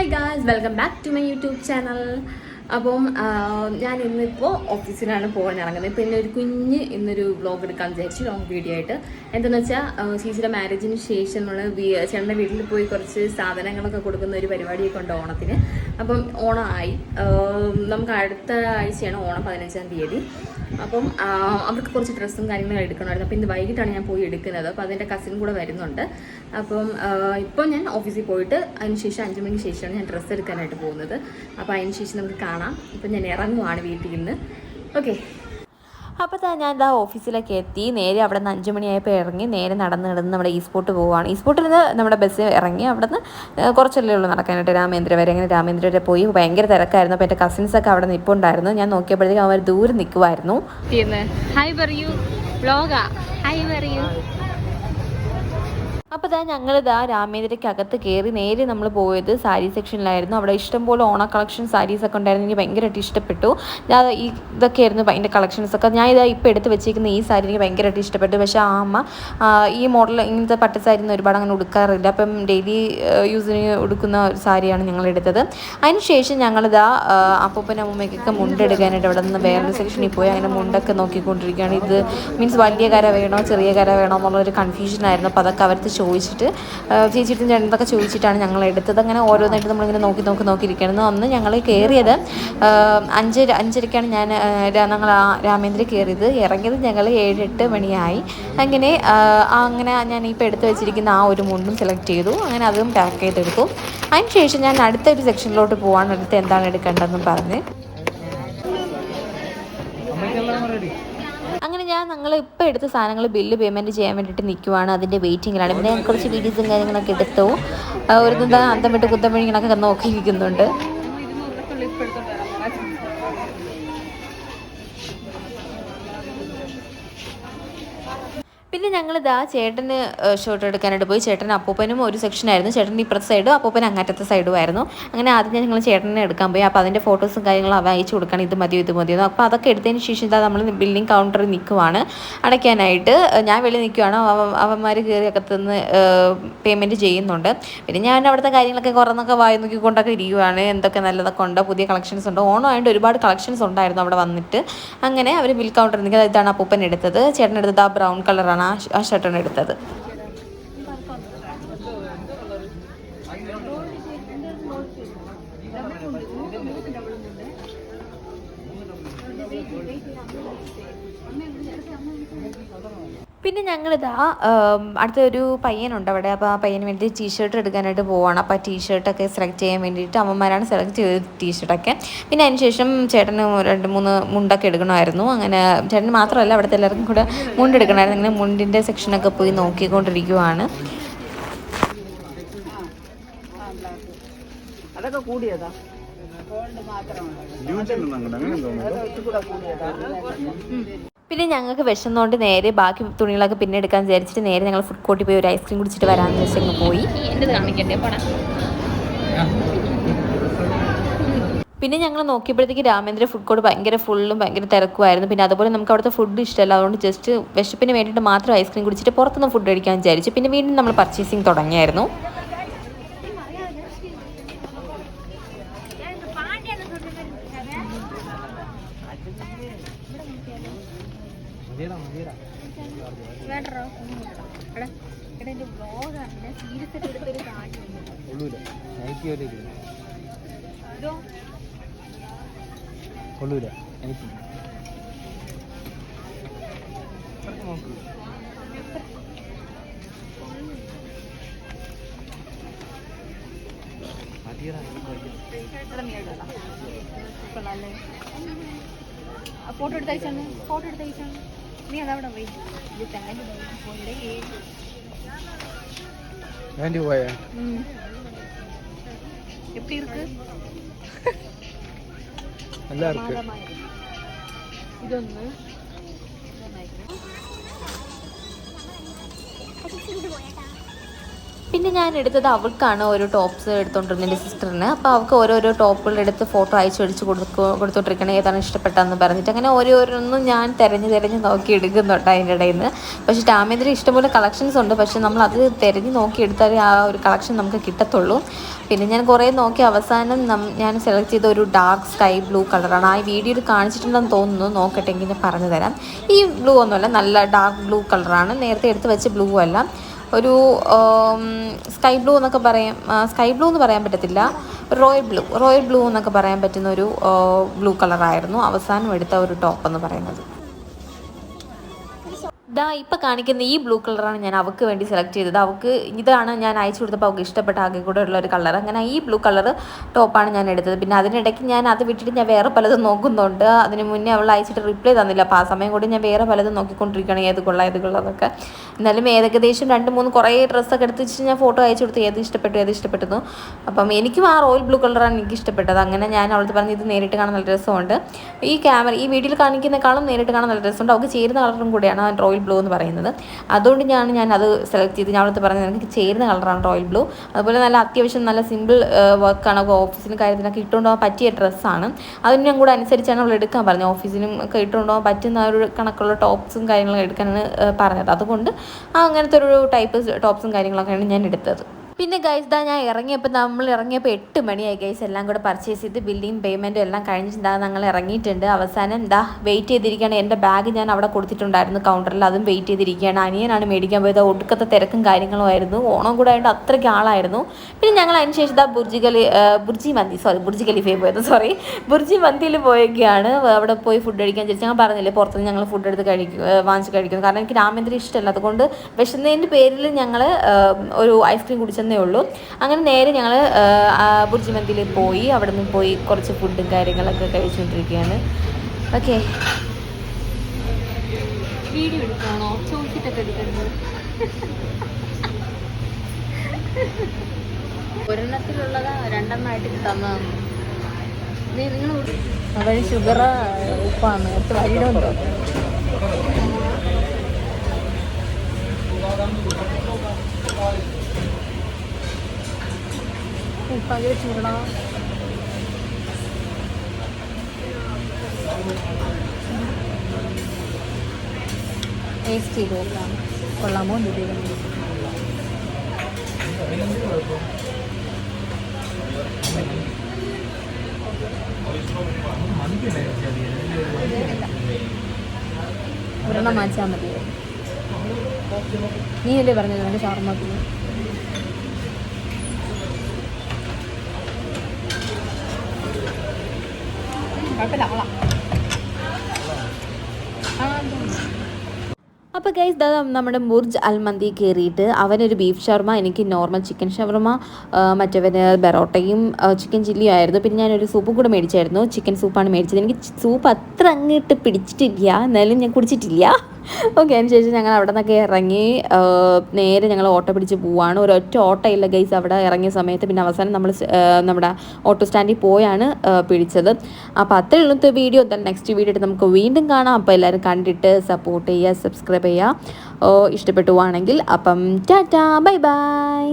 Hi guys, welcome back to my YouTube channel. അപ്പം ഞാൻ ഇന്നിപ്പോൾ ഓഫീസിലാണ് പോകാൻ ഇറങ്ങുന്നത്. ഇപ്പോൾ ഇന്നൊരു കുഞ്ഞ് ഇന്നൊരു വ്ളോഗ് എടുക്കാൻ വിചാരിച്ചു, ലോങ് വീഡിയോ ആയിട്ട്. എന്താണെന്ന് വെച്ചാൽ ചേച്ചിയുടെ മാരേജിന് ശേഷം നമ്മൾ ചേട്ടൻ്റെ വീട്ടിൽ പോയി കുറച്ച് സാധനങ്ങളൊക്കെ കൊടുക്കുന്ന ഒരു പരിപാടിയൊക്കെ ഉണ്ട് ഓണത്തിന്. അപ്പം ഓണമായി, നമുക്ക് അടുത്ത ആഴ്ചയാണ് ഓണം, 15-ാം തീയതി. അപ്പം അവർക്ക് കുറച്ച് ഡ്രസ്സും കാര്യങ്ങളും എടുക്കണമായിരുന്നു. അപ്പോൾ ഇന്ന് വൈകിട്ടാണ് ഞാൻ പോയി എടുക്കുന്നത്. അപ്പോൾ അതിൻ്റെ കസിൻ കൂടെ വരുന്നുണ്ട്. അപ്പം ഇപ്പോൾ ഞാൻ ഓഫീസിൽ പോയിട്ട് അതിന് ശേഷം 5 മണിക്ക് ശേഷമാണ് ഞാൻ ഡ്രസ്സ് എടുക്കാനായിട്ട് പോകുന്നത്. അപ്പോൾ അതിന് ശേഷം നമുക്ക് കാണാം. ഇപ്പം ഞാൻ ഇറങ്ങുവാണ് വീട്ടിൽ നിന്ന്. ഓക്കെ, അപ്പോൾ ഞാൻ ഇതാ ഓഫീസിലേക്ക് എത്തി. നേരെ അവിടെ നിന്ന് 5 മണിയായപ്പോൾ ഇറങ്ങി നേരെ നടന്ന് നമ്മുടെ ഈ സ്പോട്ട് പോവുകയാണ്. ഈ സ്പോട്ടിൽ നിന്ന് നമ്മുടെ ബസ് ഇറങ്ങി അവിടെ നിന്ന് കുറച്ചല്ലേ ഉള്ളൂ നടക്കാനായിട്ട്, രാമേന്ദ്ര വരെ. അങ്ങനെ രാമേന്ദ്ര വരെ പോയി. ഭയങ്കര തിരക്കായിരുന്നു. അപ്പോൾ എൻ്റെ കസിൻസൊക്കെ അവിടെ നിൽപ്പുണ്ടായിരുന്നു. ഞാൻ നോക്കിയപ്പോഴത്തേക്കും അവർ ദൂരെ നിൽക്കുമായിരുന്നു. ഹായ് പറയൂ, വ്ളോഗാ, ഹായ് പറയൂ. അപ്പോൾ ഞങ്ങളിതാ രാമേന്ദ്രയ്ക്കകത്ത് കയറി നേരെ നമ്മൾ പോയത് സാരി സെക്ഷനിലായിരുന്നു. അവിടെ ഇഷ്ടംപോലെ ഓണ കളക്ഷൻ സാരീസൊക്കെ ഉണ്ടായിരുന്നു. എനിക്ക് ഭയങ്കരമായിട്ട് ഇഷ്ടപ്പെട്ടു. ഞാൻ ഇതൊക്കെയായിരുന്നു അതിൻ്റെ കളക്ഷൻസൊക്കെ. ഞാൻ ഇപ്പോൾ എടുത്ത് വെച്ചിരിക്കുന്ന ഈ സാരി എനിക്ക് ഭയങ്കരമായിട്ട് ഇഷ്ടപ്പെട്ടു. പക്ഷേ ആ അമ്മ ഈ മോഡൽ ഇങ്ങനത്തെ പട്ട് സാരി ഒന്നും ഒരുപാട് അങ്ങനെ ഉടുക്കാറില്ല. അപ്പം ഡെയിലി യൂസിന് ഉടുക്കുന്ന ഒരു സാരിയാണ് ഞങ്ങൾ എടുത്തത്. അതിന് ശേഷം ഞങ്ങളിതാ അപ്പൂപ്പനും അമ്മൂമ്മയ്ക്കൊക്കെ മുണ്ടെടുക്കാനായിട്ട് അവിടെ നിന്ന് വേറൊരു സെക്ഷനിൽ പോയി അങ്ങനെ മുണ്ടൊക്കെ നോക്കിക്കൊണ്ടിരിക്കുകയാണ്. ഇത് മീൻസ് വലിയ കര വേണോ ചെറിയ കര വേണോ എന്നുള്ളൊരു കൺഫ്യൂഷനായിരുന്നു. അപ്പോൾ അതൊക്കെ അവർക്ക് ചോദിച്ചിട്ട് ചേച്ചിട്ടും ചേട്ടനൊക്കെ ചോദിച്ചിട്ടാണ് ഞങ്ങൾ എടുത്തത്. അങ്ങനെ ഓരോന്നായിട്ട് നമ്മളിങ്ങനെ നോക്കിയിരിക്കണം. അന്ന് ഞങ്ങൾ കയറിയത് 5:30ക്കാണ് ഞങ്ങൾ രാമേന്ദ്ര കയറിയത്. ഇറങ്ങിയത് ഞങ്ങൾ 7-8 മണിയായി. അങ്ങനെ ഞാൻ ഇപ്പോൾ എടുത്ത് വെച്ചിരിക്കുന്ന ആ ഒരു മുണ്ടും സെലക്ട് ചെയ്തു. അങ്ങനെ അതും പാക്ക് ചെയ്തെടുത്തു. അതിന് ശേഷം ഞാൻ അടുത്തൊരു സെക്ഷനിലോട്ട് പോവാണ്. അടുത്ത് എന്താണ് എടുക്കേണ്ടതെന്നും പറഞ്ഞ് അങ്ങനെ ഞങ്ങൾ ഇപ്പോൾ എടുത്ത സാധനങ്ങൾ ബില്ല് പേയ്മെൻറ്റ് ചെയ്യാൻ വേണ്ടിയിട്ട് നിൽക്കുവാണ്. അതിൻ്റെ വെയിറ്റിങ്ങിലാണ്. പിന്നെ കുറച്ച് വീഡിയോസും കാര്യങ്ങളൊക്കെ എടുത്തു. ഒരു അന്തം വിട്ട് കുത്തം ഇങ്ങനെയൊക്കെ നോക്കിയിരിക്കുന്നുണ്ട്. പിന്നെ ഞങ്ങളിതാ ചേട്ടന് ഷോട്ട് എടുക്കാനായിട്ട് പോയി. ചേട്ടൻ അപ്പൂപ്പനും ഒരു സെക്ഷനായിരുന്നു. ചേട്ടൻ ഇപ്പുറത്തെ സൈഡും അപ്പൂപ്പൻ അങ്ങറ്റത്തെ സൈഡും ആയിരുന്നു. അങ്ങനെ ആദ്യം ഞങ്ങൾ ചേട്ടനെ എടുക്കാൻ പോയി. അപ്പോൾ അതിൻ്റെ ഫോട്ടോസും കാര്യങ്ങളും അവ അയച്ചു കൊടുക്കണം. ഇത് മതിയോ. അപ്പോൾ അതൊക്കെ എടുത്തതിന് ശേഷം ഇതാ നമ്മൾ ബില്ലിംഗ് കൗണ്ടറിൽ നിൽക്കുവാണ് അടയ്ക്കാനായിട്ട്. ഞാൻ വെളിയിൽ നിൽക്കുവാണ്. അവന്മാർ കയറി അകത്തുനിന്ന് പേയ്മെൻറ്റ് ചെയ്യുന്നുണ്ട്. പിന്നെ ഞാൻ അവിടുത്തെ കാര്യങ്ങളൊക്കെ കുറന്നൊക്കെ വായി നോക്കിക്കൊണ്ടൊക്കെ ഇരിക്കുവാണ്. എന്തൊക്കെ നല്ലതൊക്കെ ഉണ്ടോ, പുതിയ കളക്ഷൻസ് ഉണ്ടോ. ഓണം ആയതുകൊണ്ട് ഒരുപാട് കളക്ഷൻസ് ഉണ്ടായിരുന്നു അവിടെ വന്നിട്ട്. അങ്ങനെ അവർ ബിൽ കൗണ്ടറിൽ നിൽക്കുന്നത്. ഇതാണ് അപ്പൂപ്പൻ എടുത്തത്. ചേട്ടൻ എടുത്തത് ആ ബ്രൗൺ കളറാണ് ആ ഷർട്ടാണ് എടുത്തത്. പിന്നെ ഞങ്ങളിതാ അടുത്തൊരു പയ്യനുണ്ട് അവിടെ. അപ്പോൾ ആ പയ്യന് വേണ്ടി ടീഷർട്ട് എടുക്കാനായിട്ട് പോവാണ്. അപ്പോൾ ആ ടീഷർട്ടൊക്കെ സെലക്ട് ചെയ്യാൻ വേണ്ടിയിട്ട് അമ്മമാരാണ് സെലക്ട് ചെയ്തത് ടീഷർട്ടൊക്കെ. പിന്നെ അതിന് ശേഷം ചേട്ടന് 2-3 മുണ്ടൊക്കെ എടുക്കണമായിരുന്നു. അങ്ങനെ ചേട്ടന് മാത്രമല്ല അവിടുത്തെ എല്ലാവർക്കും കൂടെ മുണ്ടെടുക്കണമായിരുന്നു. അങ്ങനെ മുണ്ടിൻ്റെ സെക്ഷനൊക്കെ പോയി നോക്കിക്കൊണ്ടിരിക്കുവാണ്. അതൊക്കെ കൂടിയതാ, പിന്നെ ഞങ്ങൾക്ക് വിശന്നുകൊണ്ട് നേരെ ബാക്കി തുണികളൊക്കെ പിന്നെ എടുക്കാൻ വിചാരിച്ചിട്ട് നേരെ ഞങ്ങൾ ഫുഡ് കോർട്ടിൽ പോയി ഒരു ഐസ്ക്രീം കുടിച്ചിട്ട് വരാമെന്ന് വെച്ചങ്ങ് പോയി. പിന്നെ ഞങ്ങൾ നോക്കിയപ്പോഴത്തേക്ക് രാമേന്ദ്ര ഫുഡ് കോർട്ട് ഭയങ്കര ഫുള്ളും ഭയങ്കര തിരക്കുമായിരുന്നു. പിന്നെ അതുപോലെ നമുക്ക് അവിടുത്തെ ഫുഡ് ഇഷ്ടമല്ല. അതുകൊണ്ട് ജസ്റ്റ് വിശപ്പിന് വേണ്ടിയിട്ട് മാത്രം ഐസ്ക്രീം കുടിച്ചിട്ട് പുറത്തുനിന്ന് ഫുഡ് കഴിക്കാൻ വിചാരിച്ചു. പിന്നെ വീണ്ടും നമ്മൾ പർച്ചേസിങ് തുടങ്ങിയായിരുന്നു. കൊള്ളൂല എനിക്ക് ഫോട്ടോ എടുത്തയച്ചാണ് നീ അതവിടെ പോയി വേണ്ടി പോയാ எப்படி இருக்கு? நல்லா இருக்கு. ഇതൊന്ന് പിന്നെ ഞാൻ എടുത്തത് അവൾക്കാണ് ഓരോ ടോപ്സ് എടുത്തുകൊണ്ടിരുന്നത് എൻ്റെ സിസ്റ്ററിന്. അപ്പോൾ അവൾക്ക് ഓരോരോ ടോപ്പുകൾ എടുത്ത് ഫോട്ടോ അയച്ചു കൊടുത്തോണ്ടിരിക്കണം ഏതാണ് ഇഷ്ടപ്പെട്ടതെന്ന് പറഞ്ഞിട്ട്. അങ്ങനെ ഓരോരോന്നും ഞാൻ തിരഞ്ഞ് നോക്കി എടുക്കുന്നുണ്ട് അതിൻ്റെ ഇടയിൽ നിന്ന്. പക്ഷേ ടാമേന്ദ്ര ഇഷ്ടംപോലെ കളക്ഷൻസ് ഉണ്ട്, പക്ഷേ നമ്മളത് തിരഞ്ഞ് നോക്കി എടുത്താലേ ആ ഒരു കളക്ഷൻ നമുക്ക് കിട്ടത്തുള്ളൂ. പിന്നെ ഞാൻ കുറേ നോക്കി അവസാനം ഞാൻ സെലക്ട് ചെയ്ത ഒരു ഡാർക്ക് സ്കൈ ബ്ലൂ കളറാണ്. ആ വീഡിയോയിൽ കാണിച്ചിട്ടുണ്ടെന്ന് തോന്നുന്നു, നോക്കട്ടെ എങ്കിൽ ഞാൻ പറഞ്ഞു തരാം. ഈ ബ്ലൂ ഒന്നുമല്ല, നല്ല ഡാർക്ക് ബ്ലൂ കളറാണ്. നേരത്തെ എടുത്ത് വെച്ച ബ്ലൂ അല്ല, ഒരു സ്കൈ ബ്ലൂ എന്നൊക്കെ പറയാം. സ്കൈ ബ്ലൂ എന്ന് പറയാൻ പറ്റത്തില്ല, റോയൽ ബ്ലൂ എന്നൊക്കെ പറയാൻ പറ്റുന്ന ഒരു ബ്ലൂ കളറായിരുന്നു അവസാനം എടുത്ത ഒരു ടോപ്പ് എന്ന് പറയുന്നത്. ഇപ്പം കാണിക്കുന്ന ഈ ബ്ലൂ കളറാണ് ഞാൻ അവൾക്ക് വേണ്ടി സെലക്ട് ചെയ്തത്. അവൾക്ക് ഇതാണ് ഞാൻ അയച്ചു കൊടുത്തപ്പോൾ അവൾക്ക് ഇഷ്ടപ്പെട്ട ആകെ കൂടെ ഉള്ള ഒരു കളർ. അങ്ങനെ ഈ ബ്ലൂ കളർ ടോപ്പാണ് ഞാൻ എടുത്തത്. പിന്നെ അതിനിടയ്ക്ക് ഞാൻ അത് വിട്ടിട്ട് ഞാൻ വേറെ പലതും നോക്കുന്നുണ്ട്. അതിന് മുന്നേ അവൾ അയച്ചിട്ട് റിപ്ലൈ തന്നില്ല. അപ്പോൾ ആ സമയം കൂടി ഞാൻ വേറെ പലതും നോക്കിക്കൊണ്ടിരിക്കുകയാണ്, ഏത് കൊള്ളാന്നൊക്കെ. എന്നാലും ഏകദേശം 2-3 കുറേ ഡ്രസ്സൊക്കെ എടുത്ത് വെച്ചിട്ട് ഞാൻ ഫോട്ടോ അയച്ചു കൊടുത്ത് ഏത് ഇഷ്ടപ്പെട്ടു. അപ്പം എനിക്കും ആ റോയൽ ബ്ലൂ കളറാണ് എനിക്ക് ഇഷ്ടപ്പെട്ടത്. അങ്ങനെ ഞാൻ അവൾക്ക് പറഞ്ഞ് ഇത് നേരിട്ട് കാണാൻ നല്ല രസമുണ്ട്, ഈ വീഡിയോയിൽ കാണിക്കുന്നേക്കാളും നേരിട്ട് കാണാൻ നല്ല രസമുണ്ട്, അവൾക്ക് ചേരുന്ന കളറും കൂടിയാണ് റോയൽ ബ്ലൂ എന്ന് പറയുന്നത്. അതുകൊണ്ട് ഞാൻ അത് സെലക്ട് ചെയ്ത് ഞാൻ അവൾക്ക് പറഞ്ഞത് എനിക്ക് ചേരുന്ന കളറാണ് റോയൽ ബ്ലൂ. അതുപോലെ നല്ല അത്യാവശ്യം നല്ല സിമ്പിൾ വർക്കാണ്, ഓഫീസിനും കാര്യത്തിനൊക്കെ ഇട്ടുകൊണ്ടുപോകാൻ പറ്റിയ ഡ്രസ്സാണ്. അതിനും കൂടെ അനുസരിച്ചാണ് അവൾ എടുക്കാൻ പറഞ്ഞത്. ഓഫീസിനും ഒക്കെ ഇട്ടുകൊണ്ടുപോകാൻ പറ്റുന്ന ഒരു കണക്കുള്ള ടോപ്സും കാര്യങ്ങളും എടുക്കാനാണ് പറഞ്ഞത്. അതുകൊണ്ട് അങ്ങനത്തെ ഒരു ടൈപ്പ് ടോപ്സും കാര്യങ്ങളൊക്കെയാണ് ഞാൻ എടുത്തത്. പിന്നെ ഗൈസ് ഞാൻ നമ്മൾ ഇറങ്ങിയപ്പോൾ 8 മണിയായി ഗൈസ്. എല്ലാം കൂടെ പർച്ചേസ് ചെയ്ത് ബില്ലിങ് പേയ്മെൻറ്റും എല്ലാം കഴിഞ്ഞിട്ട് ഞങ്ങൾ ഇറങ്ങിയിട്ടുണ്ട്. അവസാനം വെയിറ്റ് ചെയ്തിരിക്കുകയാണ്. എൻ്റെ ബാഗ് ഞാൻ അവിടെ കൊടുത്തിട്ടുണ്ടായിരുന്നു കൗണ്ടറിൽ, അതും വെയിറ്റ് ചെയ്തിരിക്കുകയാണ്. അനിയനാണ് മേടിക്കാൻ പോയത്. ഒടുക്കത്തെ തിരക്കും കാര്യങ്ങളും ആയിരുന്നു, ഓണം കൂടെ ആയതുകൊണ്ട് അത്രയ്ക്ക് ആളായിരുന്നു. പിന്നെ ഞങ്ങൾ അതിന് ശേഷം ബുർജി മന്തിയിൽ പോയൊക്കെയാണ്. അവിടെ പോയി ഫുഡ് കഴിക്കാൻ ചോദിച്ചാൽ ഞങ്ങൾ പറഞ്ഞില്ലേ പുറത്തുനിന്ന് ഞങ്ങൾ ഫുഡ് എടുത്ത് വാങ്ങിച്ച് കഴിക്കുന്നു. കാരണം എനിക്ക് രാമേന്ദ്രൻ ഇഷ്ടമല്ല, അതുകൊണ്ട് വിശന്നതിൻ്റെ പേരിൽ ഞങ്ങൾ ഒരു ഐസ്ക്രീം കുടിച്ചെന്നേ ഉള്ളൂ. അങ്ങനെ നേരെ ഞങ്ങൾ ബുർജി മന്തിയിൽ പോയി. അവിടെ നിന്ന് പോയി കുറച്ച് ഫുഡും കാര്യങ്ങളൊക്കെ കഴിച്ചുകൊണ്ടിരിക്കുകയാണ്. ഓക്കെ, വീഡിയോ എടുക്കണോ ചോദിച്ചിട്ടൊക്കെ എടുക്കുന്നത്? ഒരെണ്ണത്തിലുള്ളതാ 2 എണ്ണമായിട്ട് തന്നതാണ്. നിങ്ങൾ അവർ ഷുഗർ ഉപ്പാണ് വരിടുണ്ടോ? ഭയങ്കര ചൂടാ. ടേസ്റ്റ് ചെയ്ത് നോക്കാം, കൊള്ളാമോ എന്ന് ഒരെണ്ണം മാറ്റാൻ മതിയോ? നീ അല്ലേ പറഞ്ഞത് നമുക്ക് ഷവർമ്മത്തിന്? അപ്പോൾ ഗൈസ് നമ്മുടെ ബുർജ് അൽ മന്തി കയറിയിട്ട് അവനൊരു ബീഫ് ഷവർമ, എനിക്ക് നോർമൽ ചിക്കൻ ഷവർമ, മറ്റവന് ബെറോട്ടയും ചിക്കൻ ചില്ലിയും ആയിരുന്നു. പിന്നെ ഞാനൊരു സൂപ്പും കൂടെ മേടിച്ചായിരുന്നു, ചിക്കൻ സൂപ്പാണ് മേടിച്ചത്. എനിക്ക് സൂപ്പ് അത്ര അങ്ങോട്ട് പിടിച്ചിട്ടില്ല, എന്നാലും ഞാൻ കുടിച്ചിട്ടില്ല. ഓക്കെ, അതിന് ശേഷം ഞങ്ങൾ അവിടെ നിന്നൊക്കെ ഇറങ്ങി നേരെ ഞങ്ങൾ ഓട്ടോ പിടിച്ച് പോവാണ്. ഒരൊറ്റ ഓട്ടോ ഇല്ല ഗൈസ് അവിടെ ഇറങ്ങിയ സമയത്ത്. പിന്നെ അവസാനം നമ്മൾ നമ്മുടെ ഓട്ടോ സ്റ്റാൻഡിൽ പോയാണ് പിടിച്ചത്. അപ്പോൾ അത്രേ ഉള്ളത്തെ വീഡിയോ. എന്തായാലും നെക്സ്റ്റ് വീഡിയോ ആയിട്ട് നമുക്ക് വീണ്ടും കാണാം. അപ്പോൾ എല്ലാവരും കണ്ടിട്ട് സപ്പോർട്ട് ചെയ്യുക, സബ്സ്ക്രൈബ് ചെയ്യുക ഇഷ്ടപ്പെട്ടുവാണെങ്കിൽ. അപ്പം ടാറ്റാ, ബൈ ബൈ.